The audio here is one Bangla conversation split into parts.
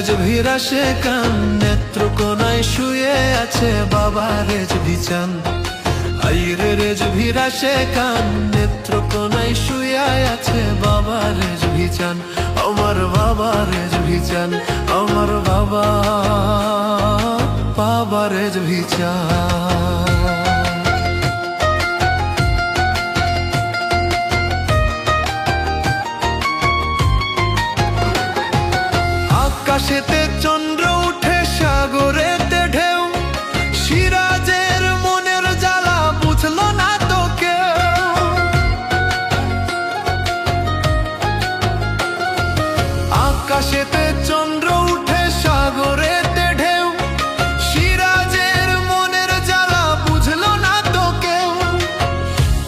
রেজভিরা সে কান, নেত্রকোনায় শুয়ে আছে বাবা রেজভিচান। আইরে রেজভিরা সে কান, নেত্রকোনায় শুয়ে আছে বাবা রেজভিচান। আমার বাবা রেজভিচান, আমার বাবা বাবা রেজভিচান। আকাশেতে চন্দ্র উঠে, সাগরেতে ঢেউ, সিরাজের মনের জ্বালা বুঝলো না তো কেউ। আকাশেতে চন্দ্র উঠে, সাগরেতে ঢেউ, সিরাজের মনের জ্বালা বুঝলো না তো কেউ।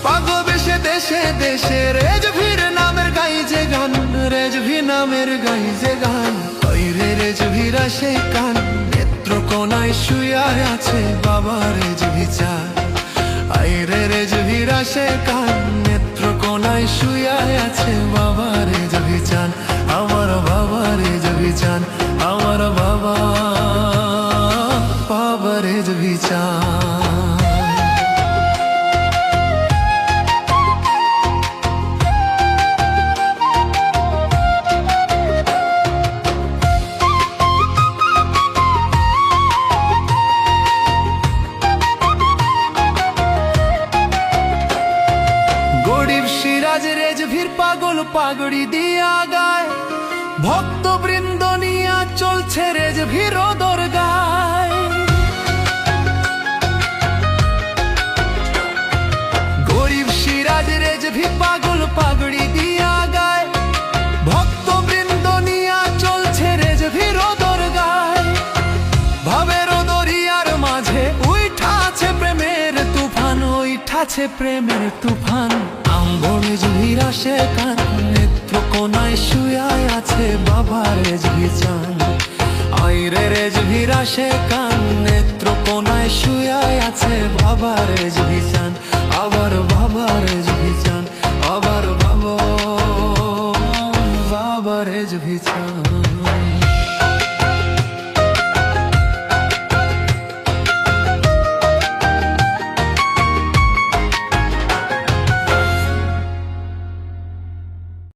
পাগবেশে দেশে দেশে রেজভির নামের গাই যে গান, রেজভি নামের গাই যে গান। রেজভিরা সে কান, নেত্রকোনায় শুয়ে আছে বাবা রেজভিচান। আইরে রেজভিরা সে কান, নেত্রকোনায় শুয়ে আছে বাবা রেজভিচান। আমার বাবা রেজভিচান, আমার বাবা বাবা রেজভিচান। সিরাজ রেজভির পাগল পাগড়ি দিয়া গায়, ভক্তবৃন্দ নিয়া চলছে রেজভির দরগায়। গরিব সিরাজ রেজভি পাগল পাগড়ি দিয়া গায়, ভক্তবৃন্দ নিয়া চলছে রেজভির দরগায়। ভাবের দরিয়ার মাঝে উইঠাছে প্রেমের তুফান, উইঠাছে প্রেমের তুফান। রেজভিরা সে কান, নেত্রকোনায় শুয়ে আছে বাবা রেজভিচান। আইরে রেজভিরা সে কান, নেত্রকোনায় শুয়ে আছে বাবা রেজভিচান। আবার বাবা রেজভিচান, আবার বাবা বাবা রেজভিচান।